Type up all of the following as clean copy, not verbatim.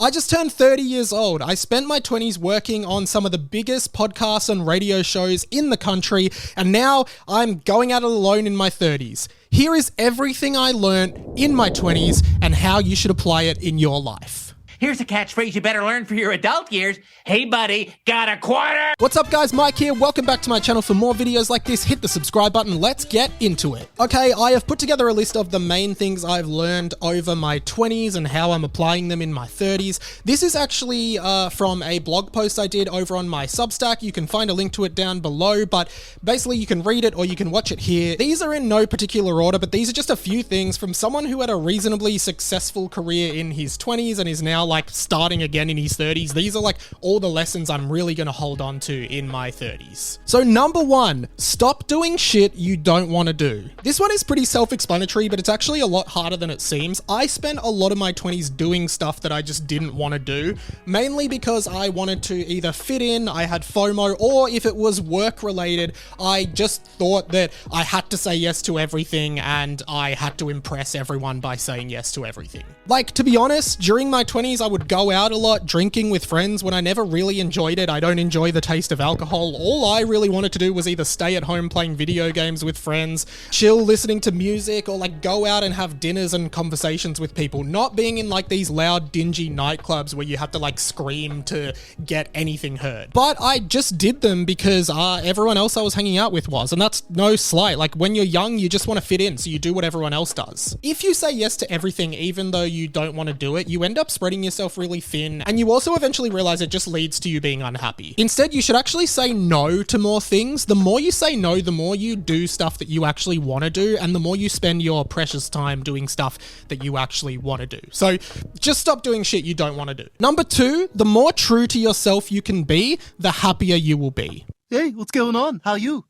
I just turned 30 years old. I spent my 20s working on some of the biggest podcasts and radio shows in the country, and now I'm going out alone in my 30s. Here is everything I learned in my 20s and how you should apply it in your life. Here's a catchphrase you better learn for your adult years. Hey buddy, got a quarter? What's up guys, Mike here. Welcome back to my channel. For more videos like this, hit the subscribe button. Let's get into it. Okay, I have put together a list of the main things I've learned over my 20s and how I'm applying them in my 30s. This is actually from a blog post I did over on my Substack. You can find a link to it down below, but basically you can read it or you can watch it here. These are in no particular order, but these are just a few things from someone who had a reasonably successful career in his 20s and is now like starting again in his 30s. These are like all the lessons I'm really going to hold on to in my 30s. So number one, stop doing shit you don't want to do. This one is pretty self-explanatory, but it's actually a lot harder than it seems. I spent a lot of my 20s doing stuff that I just didn't want to do, mainly because I wanted to either fit in, I had FOMO, or if it was work related, I just thought that I had to say yes to everything and I had to impress everyone by saying yes to everything. Like, to be honest, during my 20s, I would go out a lot drinking with friends when I never really enjoyed it. I don't enjoy the taste of alcohol. All I really wanted to do was either stay at home playing video games with friends, chill listening to music, or like go out and have dinners and conversations with people, not being in like these loud, dingy nightclubs where you have to like scream to get anything heard. But I just did them because everyone else I was hanging out with was, and that's no slight. Like when you're young, you just want to fit in, so you do what everyone else does. If you say yes to everything, even though you don't want to do it, you end up spreading yourself really thin, and you also eventually realize it just leads to you being unhappy. Instead, you should actually say no to more things. The more you say no, the more you do stuff that you actually want to do, and the more you spend your precious time doing stuff that you actually want to do. So just stop doing shit you don't want to do. Number two, the more true to yourself you can be, the happier you will be. Hey, what's going on? How are you?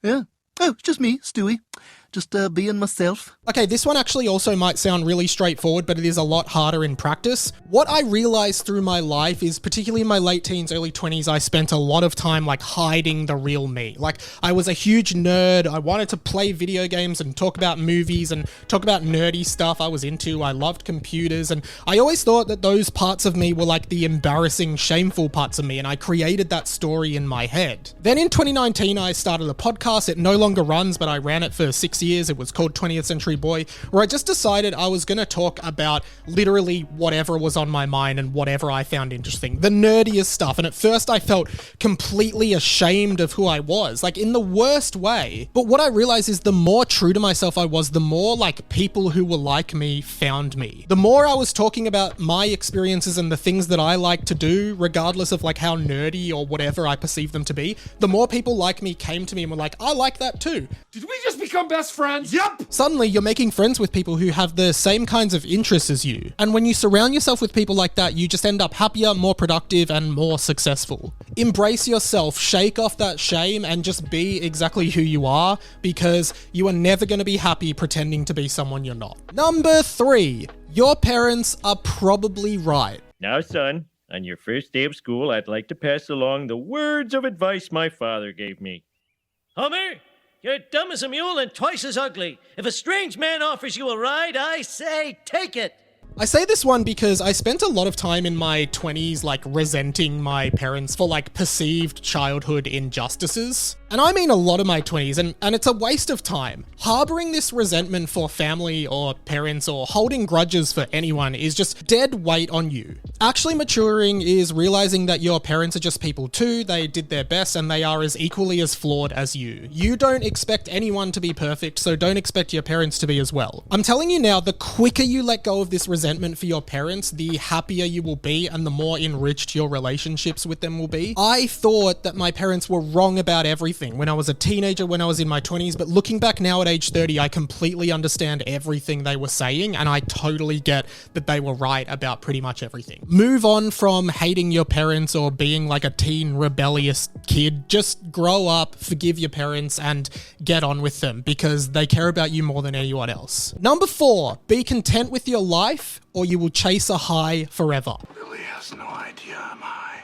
Yeah. Oh, it's just me, Stewie. Just being myself. Okay, this one actually also might sound really straightforward, but it is a lot harder in practice. What I realized through my life is, particularly in my late teens, early 20s, I spent a lot of time like hiding the real me. Like I was a huge nerd. I wanted to play video games and talk about movies and talk about nerdy stuff I was into. I loved computers, and I always thought that those parts of me were like the embarrassing, shameful parts of me, and I created that story in my head. Then in 2019, I started a podcast. It no longer runs, but I ran it for 6 years. It was called 20th Century Boy, where I just decided I was going to talk about literally whatever was on my mind and whatever I found interesting, the nerdiest stuff. And at first I felt completely ashamed of who I was, like in the worst way. But what I realized is the more true to myself I was, the more like people who were like me found me. The more I was talking about my experiences and the things that I like to do, regardless of like how nerdy or whatever I perceive them to be, the more people like me came to me and were like, I like that too. Did we just become best friends? Yep! Suddenly, you're making friends with people who have the same kinds of interests as you. And when you surround yourself with people like that, you just end up happier, more productive, and more successful. Embrace yourself, shake off that shame, and just be exactly who you are, because you are never going to be happy pretending to be someone you're not. Number three, your parents are probably right. Now, son, on your first day of school, I'd like to pass along the words of advice my father gave me. Homer, you're dumb as a mule and twice as ugly. If a strange man offers you a ride, I say take it. I say this one because I spent a lot of time in my 20s like resenting my parents for like perceived childhood injustices. And I mean a lot of my 20s, and it's a waste of time. Harboring this resentment for family or parents or holding grudges for anyone is just dead weight on you. Actually maturing is realizing that your parents are just people too, they did their best, and they are as equally as flawed as you. You don't expect anyone to be perfect, so don't expect your parents to be as well. I'm telling you now, the quicker you let go of this resentment for your parents, the happier you will be and the more enriched your relationships with them will be. I thought that my parents were wrong about everything when I was a teenager, when I was in my 20s, but looking back now at age 30, I completely understand everything they were saying, and I totally get that they were right about pretty much everything. Move on from hating your parents or being like a teen rebellious kid. Just grow up, forgive your parents, and get on with them because they care about you more than anyone else. Number four, be content with your life or you will chase a high forever. Lily has no idea I'm high.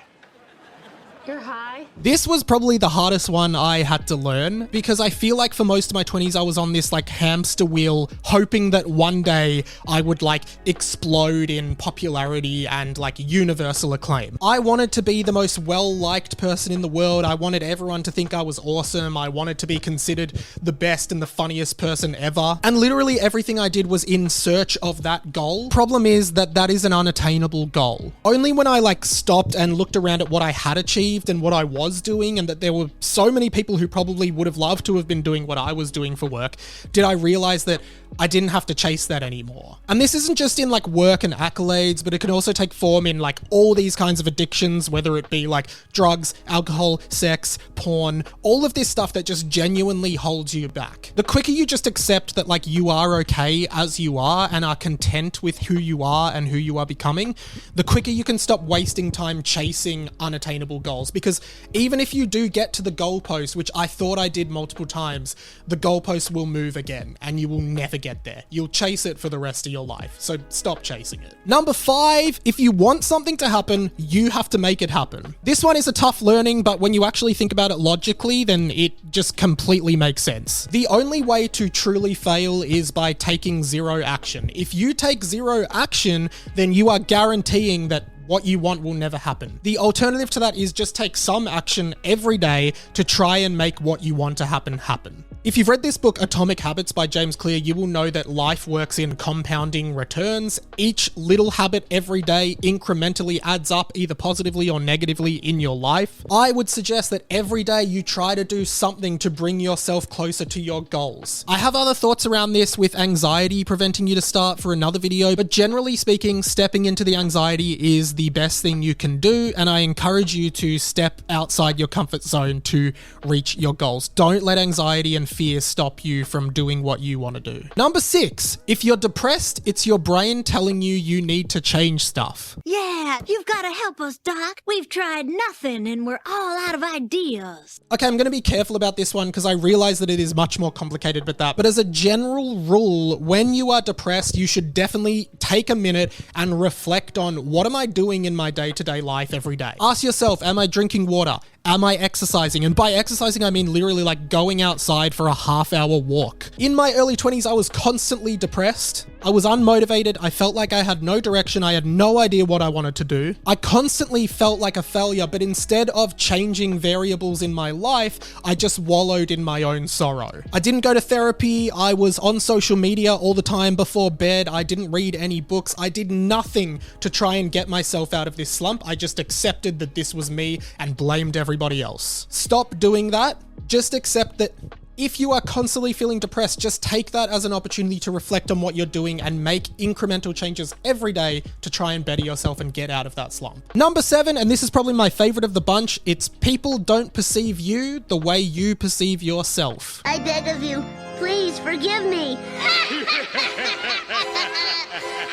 You're high? This was probably the hardest one I had to learn because I feel like for most of my 20s, I was on this like hamster wheel, hoping that one day I would like explode in popularity and like universal acclaim. I wanted to be the most well-liked person in the world. I wanted everyone to think I was awesome. I wanted to be considered the best and the funniest person ever. And literally everything I did was in search of that goal. Problem is that that is an unattainable goal. Only when I like stopped and looked around at what I had achieved and what I was doing, and that there were so many people who probably would have loved to have been doing what I was doing for work, did I realize that I didn't have to chase that anymore. And this isn't just in like work and accolades, but it can also take form in like all these kinds of addictions, whether it be like drugs, alcohol, sex, porn, all of this stuff that just genuinely holds you back. The quicker you just accept that like you are okay as you are and are content with who you are and who you are becoming, the quicker you can stop wasting time chasing unattainable goals. Because even if you do get to the goalpost, which I thought I did multiple times, the goalpost will move again and you will never get there. You'll chase it for the rest of your life. So stop chasing it. Number 5, if you want something to happen, you have to make it happen. This one is a tough learning, but when you actually think about it logically, then it just completely makes sense. The only way to truly fail is by taking zero action. If you take zero action, then you are guaranteeing that what you want will never happen. The alternative to that is just take some action every day to try and make what you want to happen happen. If you've read this book, Atomic Habits by James Clear, you will know that life works in compounding returns. Each little habit every day incrementally adds up either positively or negatively in your life. I would suggest that every day you try to do something to bring yourself closer to your goals. I have other thoughts around this with anxiety preventing you to start for another video, but generally speaking, stepping into the anxiety is the best thing you can do, and I encourage you to step outside your comfort zone to reach your goals. Don't let anxiety and fear stop you from doing what you want to do. Number 6, if you're depressed, it's your brain telling you you need to change stuff. Yeah, you've got to help us, Doc. We've tried nothing and we're all out of ideas. Okay, I'm going to be careful about this one because I realize that it is much more complicated than that. But as a general rule, when you are depressed, you should definitely take a minute and reflect on what am I doing in my day-to-day life every day. Ask yourself, am I drinking water? Am I exercising? And by exercising, I mean literally like going outside for a half-hour walk. In my early 20s, I was constantly depressed. I was unmotivated. I felt like I had no direction. I had no idea what I wanted to do. I constantly felt like a failure, but instead of changing variables in my life, I just wallowed in my own sorrow. I didn't go to therapy. I was on social media all the time before bed. I didn't read any books. I did nothing to try and get myself out of this slump. I just accepted that this was me and blamed everybody else. Stop doing that. Just accept that if you are constantly feeling depressed, just take that as an opportunity to reflect on what you're doing and make incremental changes every day to try and better yourself and get out of that slump. Number 7, and this is probably my favorite of the bunch, it's people don't perceive you the way you perceive yourself. I beg of you, please forgive me.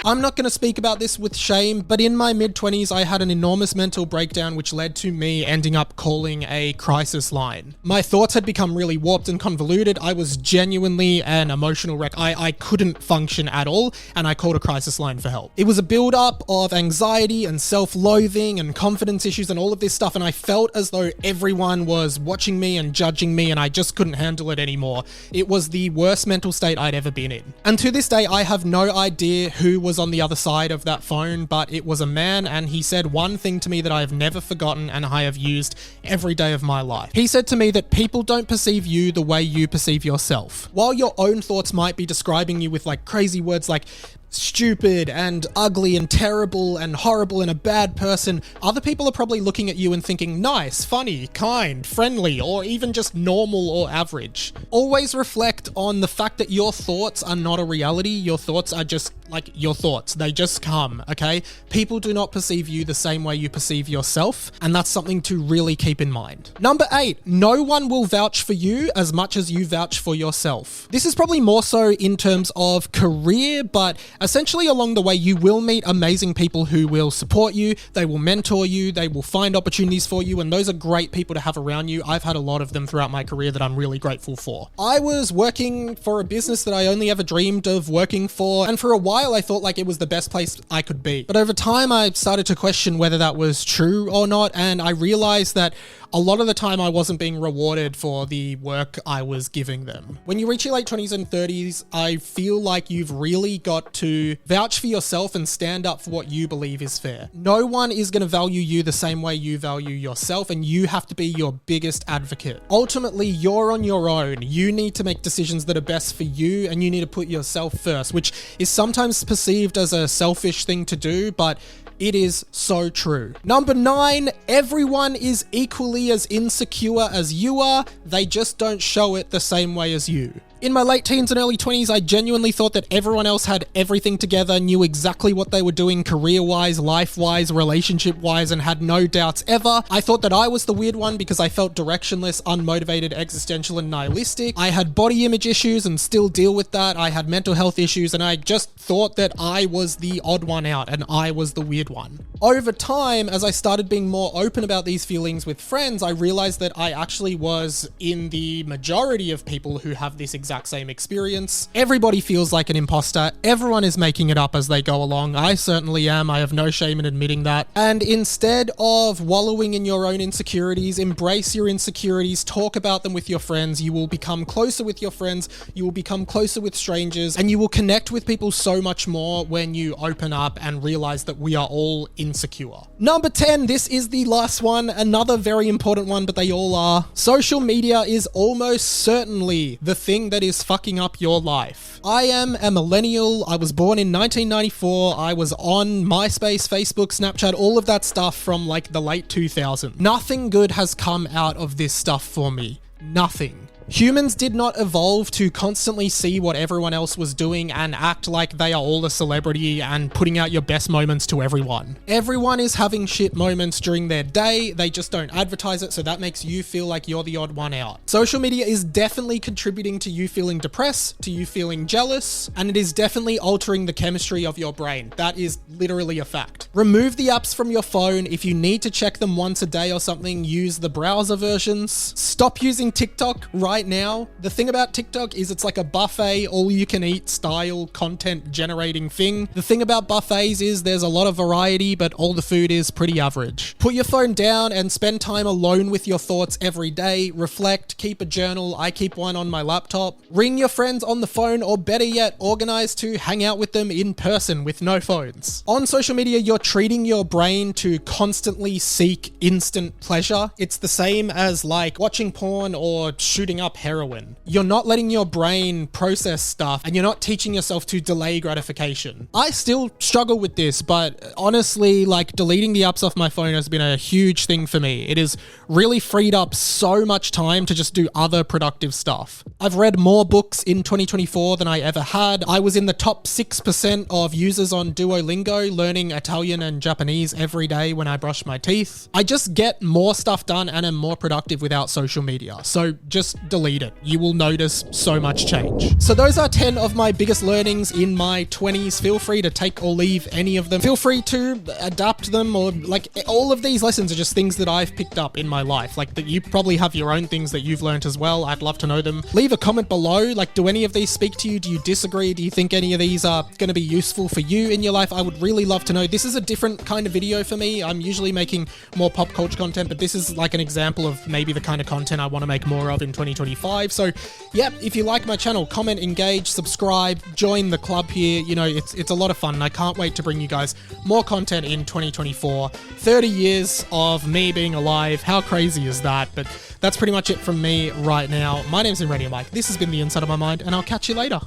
I'm not going to speak about this with shame, but in my mid-20s, I had an enormous mental breakdown which led to me ending up calling a crisis line. My thoughts had become really warped and convoluted. I was genuinely an emotional wreck. I couldn't function at all, and I called a crisis line for help. It was a build-up of anxiety and self-loathing and confidence issues and all of this stuff, and I felt as though everyone was watching me and judging me, and I just couldn't handle it anymore. It was the worst mental state I'd ever been in. And to this day, I have no idea who was on the other side of that phone, but it was a man, and he said one thing to me that I have never forgotten and I have used every day of my life. He said to me that people don't perceive you the way you perceive yourself. While your own thoughts might be describing you with like crazy words like stupid and ugly and terrible and horrible and a bad person, other people are probably looking at you and thinking nice, funny, kind, friendly, or even just normal or average. Always reflect on the fact that your thoughts are not a reality. Your thoughts are just like your thoughts. They just come, okay? People do not perceive you the same way you perceive yourself, and that's something to really keep in mind. Number 8, no one will vouch for you as much as you vouch for yourself. This is probably more so in terms of career, but Essentially, along the way, you will meet amazing people who will support you, they will mentor you, they will find opportunities for you, and those are great people to have around you. I've had a lot of them throughout my career that I'm really grateful for. I was working for a business that I only ever dreamed of working for, and for a while I thought like it was the best place I could be. But over time I started to question whether that was true or not, and I realized that a lot of the time I wasn't being rewarded for the work I was giving them. When you reach your late 20s and 30s, I feel like you've really got to vouch for yourself and stand up for what you believe is fair. No one is going to value you the same way you value yourself, and you have to be your biggest advocate. Ultimately, you're on your own. You need to make decisions that are best for you, and you need to put yourself first, which is sometimes perceived as a selfish thing to do, but it is so true. Number 9, everyone is equally as insecure as you are. They just don't show it the same way as you. In my late teens and early 20s, I genuinely thought that everyone else had everything together, knew exactly what they were doing career-wise, life-wise, relationship-wise, and had no doubts ever. I thought that I was the weird one because I felt directionless, unmotivated, existential, and nihilistic. I had body image issues and still deal with that. I had mental health issues, and I just thought that I was the odd one out and I was the weird one. Over time, as I started being more open about these feelings with friends, I realized that I actually was in the majority of people who have this exact same experience. Everybody feels like an imposter. Everyone is making it up as they go along. I certainly am. I have no shame in admitting that. And instead of wallowing in your own insecurities, embrace your insecurities, talk about them with your friends. You will become closer with your friends. You will become closer with strangers, and you will connect with people so much more when you open up and realize that we are all insecure. Number 10, this is the last one, another very important one, but they all are. Social media is almost certainly the thing that is fucking up your life. I am a millennial. I was born in 1994. I was on MySpace, Facebook, Snapchat, all of that stuff from like the late 2000s. Nothing good has come out of this stuff for me. Nothing. Humans did not evolve to constantly see what everyone else was doing and act like they are all a celebrity and putting out your best moments to everyone. Everyone is having shit moments during their day, they just don't advertise it, so that makes you feel like you're the odd one out. Social media is definitely contributing to you feeling depressed, to you feeling jealous, and it is definitely altering the chemistry of your brain. That is literally a fact. Remove the apps from your phone. If you need to check them once a day or something, use the browser versions. Stop using TikTok right now. The thing about TikTok is it's like a buffet, all you can eat style content generating thing. The thing about buffets is there's a lot of variety, but all the food is pretty average. Put your phone down and spend time alone with your thoughts every day. Reflect, keep a journal. I keep one on my laptop. Ring your friends on the phone, or better yet, organize to hang out with them in person with no phones. On social media, you're treating your brain to constantly seek instant pleasure. It's the same as like watching porn or shooting up heroin. You're not letting your brain process stuff, and you're not teaching yourself to delay gratification. I still struggle with this, but honestly, like deleting the apps off my phone has been a huge thing for me. It has really freed up so much time to just do other productive stuff. I've read more books in 2024 than I ever had. I was in the top 6% of users on Duolingo, learning Italian and Japanese every day when I brush my teeth. I just get more stuff done and am more productive without social media. So just delete it. You will notice so much change. So those are 10 of my biggest learnings in my 20s. Feel free to take or leave any of them. Feel free to adapt them, or like all of these lessons are just things that I've picked up in my life. Like that you probably have your own things that you've learned as well. I'd love to know them. Leave a comment below. Like, do any of these speak to you? Do you disagree? Do you think any of these are going to be useful for you in your life? I would really love to know. This is a different kind of video for me. I'm usually making more pop culture content, but this is like an example of maybe the kind of content I want to make more of in 2025. So yeah, if you like my channel, comment, engage, subscribe, join the club here. You know, it's a lot of fun, and I can't wait to bring you guys more content in 2024. 30 years of me being alive. How crazy is that? But that's pretty much it from me right now. My name's Radio Mike. This has been The Inside of My Mind, and I'll catch you later.